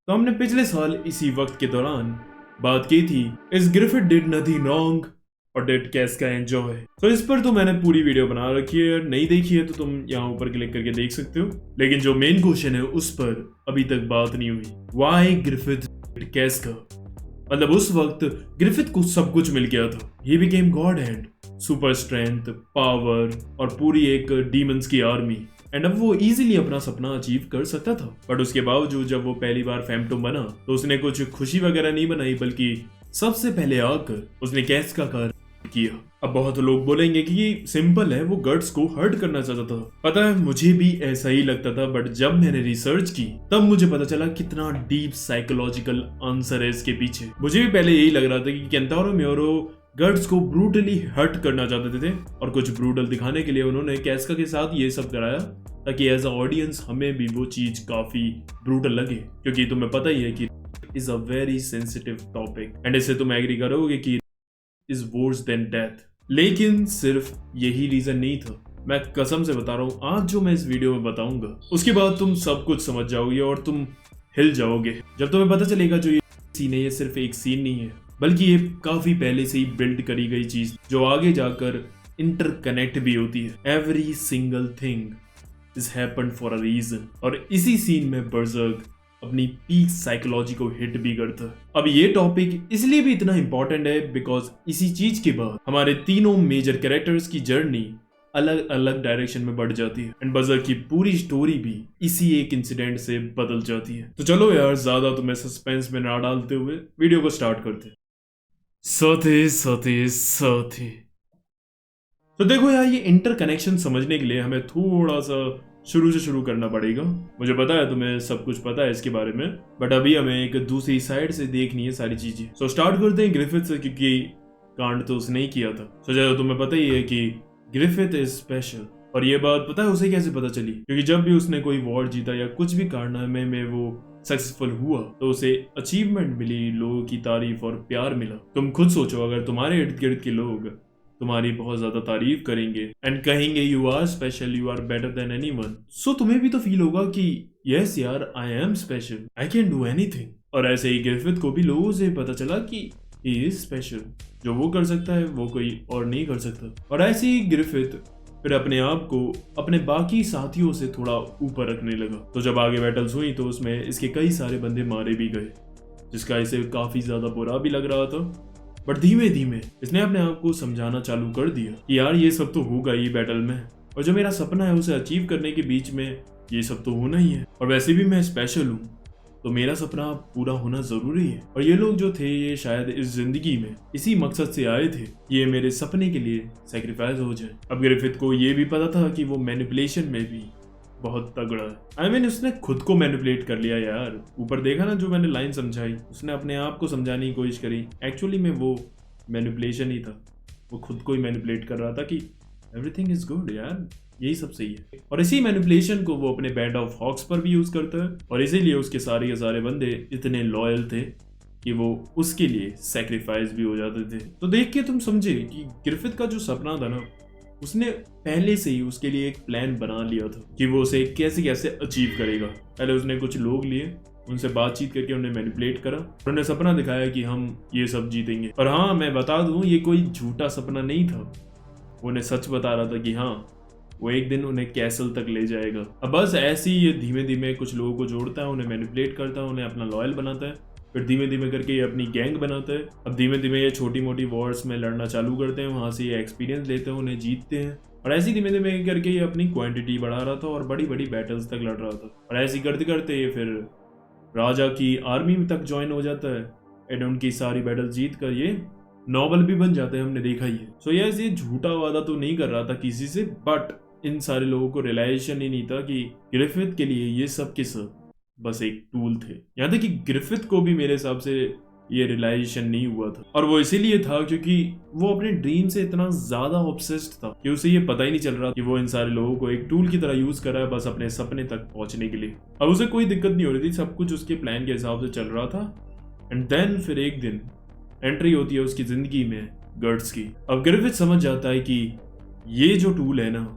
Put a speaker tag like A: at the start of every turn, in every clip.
A: तो हमने पिछले साल इसी वक्त के दौरान बात की थी इस ग्रिफिथ डिड नथिंग रॉन्ग और डिड कैस्का एंजॉय। तो इस पर तो मैंने पूरी वीडियो बना रखी है, नहीं देखी है तो तुम यहाँ ऊपर क्लिक करके देख सकते हो। लेकिन जो मेन क्वेश्चन है उस पर अभी तक बात नहीं हुई। व्हाई ग्रिफिथ डिड कैस्का? मतलब उस वक्त ग्रिफिथ को सब कुछ मिल गया था। He became God hand, super strength, power और पूरी एक डीमंस की आर्मी। एंड अब वो इजीली अपना सपना अचीव कर सकता था। बट उसके बावजूद जब वो पहली बार फैंटम बना तो उसने कुछ खुशी वगैरह नहीं बनाई, बल्कि सबसे पहले आकर उसने कैस्का का किया। अब बहुत लोग बोलेंगे कि ये सिंपल है, वो गट्स को हर्ट करना चाहता था। पता है मुझे भी ऐसा ही लगता था, बट जब मैंने रिसर्च की तब मुझे पता चला कितना डीप साइकोलॉजिकल आंसर है इसके पीछे। मुझे भी पहले यही लग रहा था कि केंटारो मेओरो गट्स को ब्रूटली हर्ट करना चाहते थे और कुछ ब्रूटल दिखाने के लिए उन्होंने कैस्का के साथ ये सब कराया ताकि एज अ ऑडियंस हमें भी वो चीज काफी ब्रूटल लगे, क्योंकि तुम्हें पता ही है कि is a very sensitive topic and इससे तुम एग्री करोगे कि इज वर्स देन डेथ। लेकिन सिर्फ यही रीजन नहीं था। मैं कसम से बता रहा हूँ, आज जो मैं इस वीडियो में बताऊंगा उसके बाद तुम सब कुछ समझ जाओगे और तुम हिल जाओगे जब तुम्हें पता चलेगा जो ये सीन है ये सिर्फ एक सीन नहीं है, बल्कि ये काफी पहले से ही बिल्ड करी गई चीज जो आगे जाकर इंटरकनेक्ट भी होती है। Every single thing is happened for a reason. और इसी सीन में बर्जर्क अपनी पीक साइकोलॉजी को हिट भी करता है। अब ये टॉपिक इसलिए भी इतना इंपॉर्टेंट है बिकॉज इसी चीज के बाद हमारे तीनों मेजर कैरेक्टर्स की जर्नी अलग अलग डायरेक्शन में बढ़ जाती है एंड बर्जर्क की पूरी स्टोरी भी इसी एक इंसिडेंट से बदल जाती है। तो चलो यार, ज्यादा तुम्हें सस्पेंस में ना डालते हुए वीडियो को स्टार्ट करते। साथी तो देखो यार, ये इंटरकनेक्शन समझने के लिए हमें थोड़ा सा शुरू से शुरू करना पड़ेगा। मुझे पता है तुम्हें सब कुछ पता है इसके बारे में, बट अभी हमें एक दूसरी साइड से देखनी है सारी चीजें। सो स्टार्ट करते हैं ग्रिफिथ से, क्योंकि कांड तो उसने ही किया था। सो जैसा तुम्हें पता ही है कि ग्रिफिथ इज स्पेशल। और ये बात पता है उसे कैसे पता चली? क्योंकि जब भी उसने कोई वॉर जीता या कुछ भी कारनामे में वो सक्सेसफुल हुआ तो उसे अचीवमेंट मिली, लोगों की तारीफ और प्यार मिला। तुम खुद सोचो, अगर तुम्हारे इर्द गिर्द के लोग तुम्हारी बहुत ज्यादा तारीफ करेंगे एंड कहेंगे you are special, you are better than anyone, so तुम्हें भी तो फील होगा कि यस यार, I am special, I can do anything. और ऐसे ही ग्रिफिथ को भी लोगों से पता चला कि ही इज स्पेशल, जो वो कर सकता है वो कोई और नहीं कर सकता। और ऐसे ही ग्रिफिथ फिर अपने आप को अपने बाकी साथियों से थोड़ा ऊपर रखने लगा। तो जब आगे बैटल्स हुई तो उसमें इसके कई सारे बंदे मारे भी गए, जिसका इसे काफी ज्यादा बुरा भी लग रहा था। बट धीमे धीमे इसने अपने आप को समझाना चालू कर दिया कि यार ये सब तो होगा ही बैटल में, और जो मेरा सपना है उसे अचीव करने के बीच में ये सब तो होना ही है। और वैसे भी मैं स्पेशल हूँ तो मेरा सपना पूरा होना जरूरी है। और ये लोग जो थे ये शायद इस जिंदगी में इसी मकसद से आए थे, ये मेरे सपने के लिए सेक्रीफाइस हो जाए। अब ग्रिफिथ को ये भी पता था कि वो मैनिपुलेशन में भी बहुत तगड़ा है। I mean, उसने खुद को मैनिपुलेट कर लिया यार। ऊपर देखा ना जो मैंने लाइन समझाई, उसने अपने आप को समझाने की कोशिश करी, एक्चुअली में वो मैनिपुलेशन ही था। वो खुद को ही मैनिपुलेट कर रहा था कि एवरीथिंग इज गुड यार, यही सब सही है। और इसी मैनिपुलेशन को वो अपने बैंड ऑफ हॉक्स पर भी यूज करता है, और इसीलिए उसके सारे के सारे बंदे इतने लॉयल थे कि वो उसके लिए सेक्रीफाइस भी हो जाते थे। तो देख के तुम समझे कि ग्रिफिथ का जो सपना था ना, उसने पहले से ही उसके लिए एक प्लान बना लिया था कि वो उसे कैसे कैसे अचीव करेगा। पहले उसने कुछ लोग लिए, उनसे बातचीत करके उन्हें मैनिपुलेट करा, उन्हें सपना दिखाया कि हम ये सब जीतेंगे। और हाँ, मैं बता दूं ये कोई झूठा सपना नहीं था, वो उन्हें सच बता रहा था कि हाँ वो एक दिन उन्हें कैसल तक ले जाएगा। अब बस ऐसे ही ये धीमे धीमे कुछ लोगों को जोड़ता है, उन्हें मैनिपुलेट करता है, उन्हें अपना लॉयल बनाता है, फिर धीमे धीमे करके ये अपनी गैंग बनाता है। अब धीमे धीमे ये छोटी मोटी वॉर्स में लड़ना चालू करते हैं, वहां से ये एक्सपीरियंस लेते हैं, उन्हें जीतते हैं। और ऐसे धीमे धीमे करके ये अपनी क्वांटिटी बढ़ा रहा था और बड़ी बड़ी बैटल्स तक लड़ रहा था। और ऐसे करते करते ये फिर राजा की आर्मी तक ज्वाइन हो जाता है एंड उनकी सारी बैटल जीत कर ये नॉबल भी बन जाते हैं, हमने देखा ही है। सो यस, ये झूठा वादा तो नहीं कर रहा था किसी से, बट इन सारे लोगों को रियलाइजेशन ही नहीं था कि ग्रिफिथ के लिए ये सब के सब बस एक टूल थे। यहाँ तक कि ग्रिफिथ को भी मेरे हिसाब से ये रियलाइजेशन नहीं हुआ था, और वो इसीलिए था क्योंकि वो अपने ड्रीम से इतना ज्यादा ऑब्सेस्ड था कि उसे ये पता ही नहीं चल रहा कि वो इन सारे लोगों को एक टूल की तरह यूज कर रहा है बस अपने सपने तक पहुंचने के लिए। अब उसे कोई दिक्कत नहीं हो रही थी, सब कुछ उसके प्लान के हिसाब से चल रहा था। एंड देन फिर एक दिन एंट्री होती है उसकी जिंदगी में गट्स की। अब ग्रिफिथ समझ जाता है कि ये जो टूल है ना,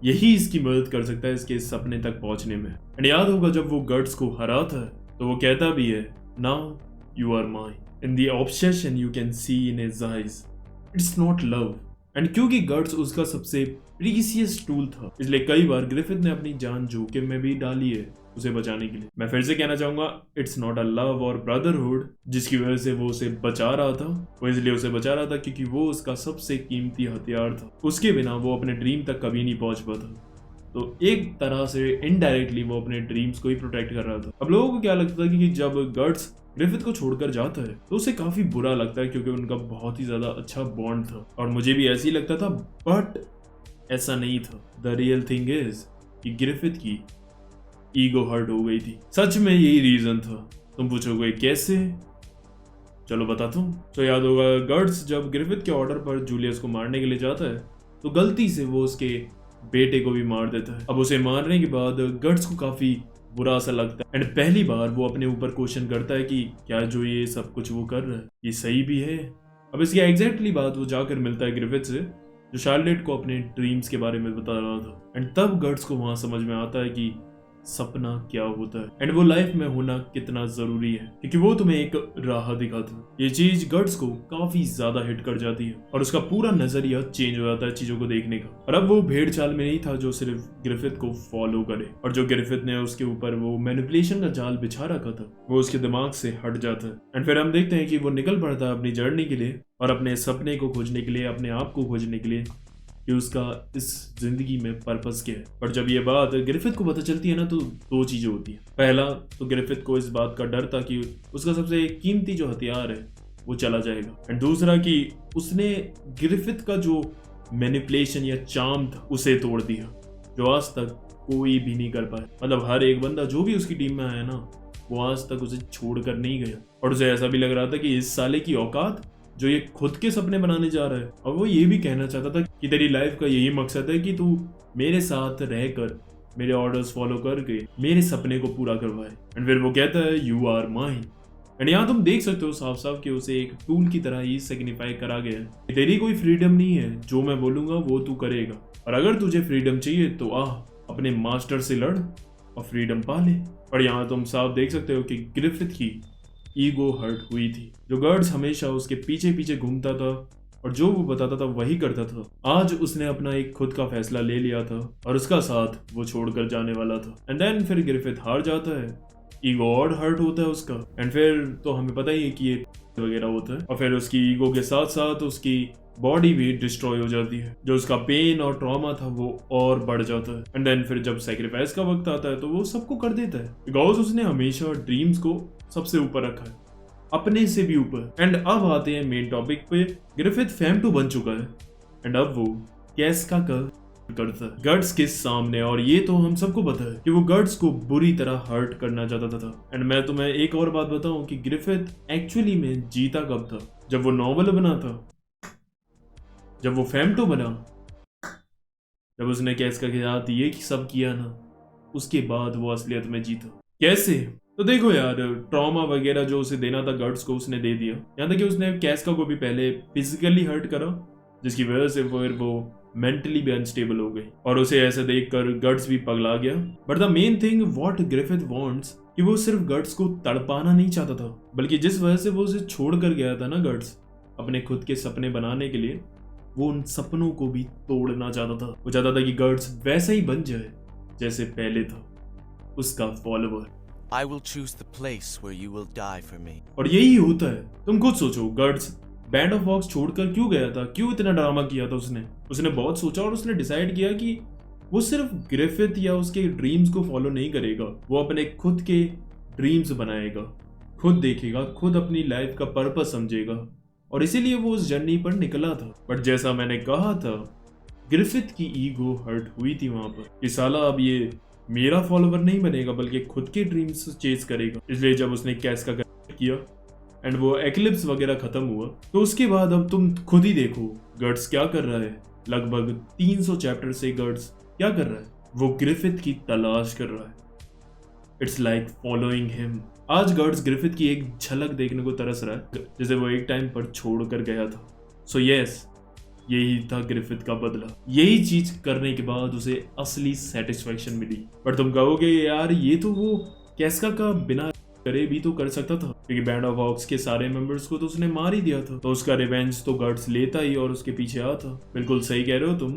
A: यही इसकी मदद कर सकता है इसके सपने तक पहुंचने में। एंड याद होगा जब वो गट्स को हराता है तो वो कहता भी है, now you are mine. In the obsession you can see in his eyes it's not love. And क्योंकि गट्स उसका सबसे प्रीसियस टूल था, इसलिए कई बार ग्रिफिथ ने अपनी जान जोखिम में भी डाली है उसे बचाने के लिए। मैं फिर से कहना चाहूंगा, इट्स नॉट अ लव और ब्रदरहुड जिसकी वजह से वो उसे बचा रहा था। वो इसलिए उसे बचा रहा था क्योंकि वो उसका सबसे कीमती हथियार था। उसके बिना वो अपने ड्रीम तक कभी नहीं पहुंच पाता। तो एक तरह से इनडायरेक्टली वो अपने ड्रीम्स को ही प्रोटेक्ट कर रहा था। अब लोगों को क्या लगता था कि जब गट्स ग्रिफिथ को छोड़कर जाता है तो उसे काफी बुरा लगता है क्योंकि उनका बहुत ही ज्यादा अच्छा बॉन्ड था, और मुझे भी ऐसे ही लगता था, बट ऐसा नहीं था। द रियल थिंग इज कि ग्रिफिथ की ईगो हर्ट हो गई थी। सच में यही रीजन था। तुम पूछोगे कैसे? चलो बताता हूँ। तो याद होगा, गट्स जब ग्रिफिथ के ऑर्डर पर जूलियस को मारने के लिए जाता है तो गलती से वो उसके बेटे को भी मार देता है। अब उसे मारने के बाद गट्स को काफी बुरा सा लगता है, एंड पहली बार वो अपने ऊपर क्वेश्चन करता है कि क्या जो ये सब कुछ वो कर रहा है ये सही भी है। अब इसकी एग्जैक्टली बात वो जाकर मिलता है ग्रिफिथ से, जो शार्लेट को अपने ड्रीम्स के बारे में बता रहा था। एंड तब गट्स को वहां समझ में आता है कि सपना क्या होता है एंड वो लाइफ में होना कितना जरूरी है, क्योंकि वो तुम्हें एक राह दिखाता है। ये चीज गट्स को काफी ज्यादा हिट कर जाती है और उसका पूरा नजरिया चेंज हो जाता है चीजों को देखने का। और अब वो भेड़ चाल में नहीं था जो सिर्फ ग्रिफिथ को फॉलो करे, और जो ग्रिफिथ ने उसके ऊपर वो मैनिपुलेशन का जाल बिछा रखा था वो उसके दिमाग से हट जाता है। एंड फिर हम देखते हैं कि वो निकल पड़ता है अपनी जर्नी के लिए और अपने सपने को खोजने के लिए, अपने आप को खोजने के लिए कि उसका इस जिंदगी में पर्पस क्या है। पर जब ये बात ग्रिफिथ को पता चलती है ना, तो दो चीजें होती है। पहला तो ग्रिफिथ को इस बात का डर था कि उसका सबसे कीमती जो हथियार है वो चला जाएगा, एंड दूसरा कि उसने ग्रिफिथ का जो मैनिपुलेशन या चार्म था उसे तोड़ दिया, जो आज तक कोई भी नहीं कर पाया। मतलब हर एक बंदा जो भी उसकी टीम में आया ना, वो आज तक उसे छोड़कर नहीं गया। और उसे ऐसा भी लग रहा था कि इस साले की औकात जो ये खुद के सपने बनाने जा रहा है, और वो ये भी कहना चाहता था कि तेरी लाइफ का यही मकसद है कि तू मेरे साथ रहकर मेरे ऑर्डर्स फॉलो करके मेरे सपने को पूरा करवाए। एंड फिर वो कहता है यू आर माइन। एंड यहाँ तुम देख सकते हो साफ साफ कि उसे एक टूल की तरह ही सिग्निफाई करा गया है। तेरी कोई फ्रीडम नहीं है, जो मैं बोलूंगा वो तू करेगा, और अगर तुझे फ्रीडम चाहिए तो अपने मास्टर से लड़ और फ्रीडम पा ले। और यहाँ तुम साफ देख सकते हो कि ग्रिफिथ की ईगो हर्ट हुई थी। जो गट्स हमेशा उसके पीछे पीछे घूमता था और जो वो बताता था वही करता था, आज उसने अपना एक खुद का फैसला ले लिया था और उसका साथ वो छोड़कर जाने वाला था। एंड देन फिर ग्रिफिथ हार जाता है, ईगो और हर्ट होता है उसका, एंड फिर तो हमें पता ही है कि ये वगैरह होता है, और फिर उसकी ईगो के साथ साथ उसकी बॉडी भी डिस्ट्रॉय हो जाती है। जो उसका पेन और ट्रॉमा था वो और बढ़ जाता है। एंड देन फिर जब सैक्रिफाइस का वक्त आता है तो वो सबको कर देता है, बिकॉज उसने हमेशा ड्रीम्स को सबसे ऊपर रखा है, अपने से भी ऊपर। एंड अब आते हैं मेन टॉपिक पे। ग्रिफिथ फेम 2 बन चुका है एंड अब वो कैस्का का करता है गट्स के सामने, और ये तो हम सबको पता है कि वो गट्स को बुरी तरह हर्ट करना चाहता था। एंड मैं तुम्हें एक और बात बताऊं कि ग्रिफिथ एक्चुअली में जीता कब था? जब वो नॉवल बना था, जब वो फेम 2 बना, जब उसने कैस्का के साथ ये सब किया ना, उसके बाद वो असलियत में जीता। कैसे? तो देखो यार, ट्रॉमा वगैरह जो उसे देना था गट्स को उसने दे दिया। यहाँ तक कि उसने कैस्का को भी पहले फिजिकली हर्ट करा, जिसकी वजह से फिर वो मेंटली भी अनस्टेबल हो गई, और उसे ऐसे देखकर गट्स भी पगला गया। But the main thing what Griffith wants कि वो सिर्फ गट्स को तड़पाना नहीं चाहता था, बल्कि जिस वजह से वो उसे छोड़ कर गया था ना गट्स, अपने खुद के सपने बनाने के लिए, वो उन सपनों को भी तोड़ना चाहता था। वो चाहता था कि गट्स वैसा ही बन जाए जैसे पहले था, उसका follower.
B: I will choose the place where you will die for me.
A: और यही होता है। तुम खुद सोचो, गट्स बैंड ऑफ वॉक्स छोड़कर क्यों गया था? क्यों इतना ड्रामा किया था उसने बहुत सोचा और उसने डिसाइड किया कि वो सिर्फ ग्रिफिथ या उसके ड्रीम्स को फॉलो नहीं करेगा, वो अपने खुद के ड्रीम्स बनाएगा, खुद देखेगा, खुद अपनी लाइफ का पर्पस समझेगा, और इसीलिए वो उस जर्नी पर निकला था। बट जैसा मैंने कहा था, ग्रिफिथ की ईगो हर्ट हुई थी वहां पर कि साला अब ये मेरा फॉलोवर नहीं बनेगा बल्कि खुद के ड्रीम्स चेज करेगा। इसलिए जब उसने कैस्का किया एंड वो एक्लिप्स वगैरह खत्म हुआ, तो उसके बाद अब तुम खुद ही देखो गट्स क्या कर रहा है। लगभग 300 चैप्टर से गट्स क्या कर रहा है? वो ग्रिफिथ की तलाश कर रहा है। It's like following him. आज गट्स ग्रिफिथ की एक झलक देखने को तरस रहा है, जैसे वो एक टाइम पर छोड़ कर गया था। सो यस, यही था ग्रिफिथ का बदला। यही चीज करने के बाद उसे असली सेटिस्फैक्शन मिली। पर तुम कहोगे यार, ये तो वो कैस्का का बिना करे भी तो कर सकता था, क्योंकि बैंड ऑफ हॉक्स के सारे मेंबर्स को तो उसने मार ही दिया था, तो उसका रिवेंज तो गट्स लेता ही और उसके पीछे आता। बिल्कुल सही कह रहे हो तुम,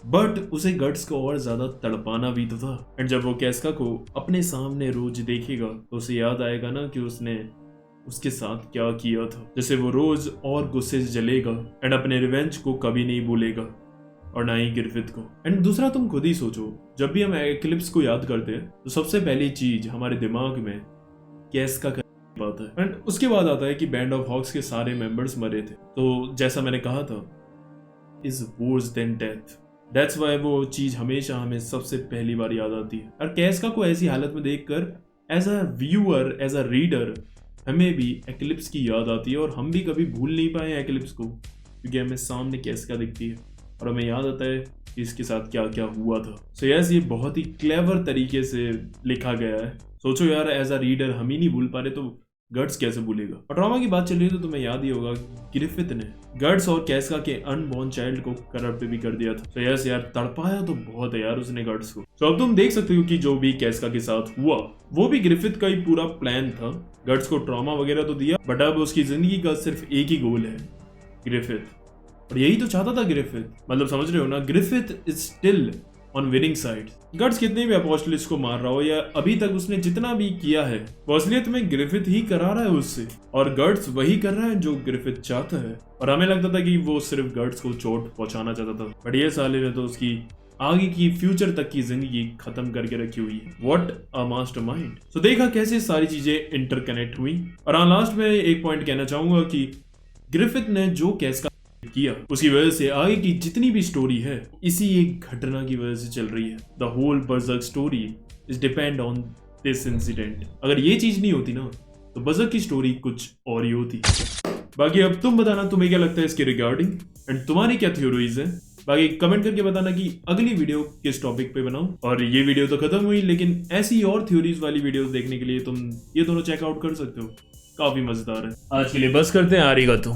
A: बट उसे गट्स को और ज्यादा तड़पाना भी तो था। एंड जब वो कैस्का को अपने सामने रोज देखेगा तो उसे याद आएगा ना कि उसने उसके साथ क्या किया था, जैसे वो रोज और गुस्से से जलेगा एंड अपने रिवेंज को कभी नहीं भूलेगा, और ना ही ग्रिफिथ को। एंड दूसरा, तुम खुद ही सोचो, जब भी हम एक्लिप्स को याद करते हैं तो सबसे पहली चीज हमारे दिमाग में कैस्का का आता है, एंड उसके बाद आता है कि बैंड ऑफ हॉक्स के सारे मेंबर्स मरे थे। तो जैसा मैंने कहा था, is worse than death, that's why वो चीज हमेशा हमें सबसे पहली बार याद आती है। और कैस्का को ऐसी हालत में देखकर as a viewer, as a reader, हमें भी एक्लिप्स की याद आती है, और हम भी कभी भूल नहीं पाए एक्लिप्स को, क्योंकि हमें सामने कैस्का दिखती है और हमें याद आता है कि इसके साथ क्या क्या हुआ था। सो यस, ये बहुत ही क्लेवर तरीके से लिखा गया है। सोचो यार, एज अ रीडर हम ही नहीं भूल पा रहे तो गट्स कैसे भूलेगा। और ट्रॉमा की बात चल रही है तो तुम्हें याद ही होगा, ग्रिफिथ ने गट्स और कैस्का के अनबॉर्न चाइल्ड को करप्ट भी कर दिया था। तो यस यार, तड़पाया तो बहुत है यार उसने गट्स को। तो अब तुम देख सकते हो कि जो भी कैस्का के साथ हुआ वो भी ग्रिफिथ का ही पूरा प्लान था। गट्स को ट्रॉमा वगैरह तो दिया, बट अब उसकी जिंदगी का सिर्फ एक ही गोल है, ग्रिफिथ। और यही तो चाहता था ग्रिफिथ, मतलब समझ रहे हो ना, Griffith is still on winning side. Guts कितने भी अपोस्टलिस को मार रहा हो या अभी तक उसने जितना भी किया है वो असलियत में ग्रिफिथ ही करा रहा है उससे, और गट्स वही कर रहा है जो ग्रिफिथ चाहता है। और हमें लगता था कि वो सिर्फ गट्स को चोट पहुंचाना चाहता था, बट ये साले ने तो उसकी आगे की फ्यूचर तक की जिंदगी खत्म करके रखी हुई है। What a mastermind. सो देखा कैसे सारी चीजें इंटरकनेक्ट हुई। और हाँ, लास्ट में एक पॉइंट कहना चाहूंगा कि ग्रिफिथ ने जो कैस्का किया उसकी वजह से आगे की जितनी भी स्टोरी है इसी एक घटना की वजह से चल रही है। The whole berserk story is depend on this incident. अगर ये चीज नहीं होती ना तो बर्ज़र्क की स्टोरी कुछ और ही होती। बाकी अब तुम बताना तुम्हें क्या लगता है इसके रिगार्डिंग, एंड तुम्हारी क्या थ्योरीज है। बाकी कमेंट करके बताना कि अगली वीडियो किस टॉपिक पे बनाऊं। और ये वीडियो तो खत्म हुई, लेकिन ऐसी और थ्योरीज वाली वीडियोस देखने के लिए तुम ये दोनों चेकआउट कर सकते हो, काफी मजेदार है। आज के लिए बस करते हैं, आरिगातो।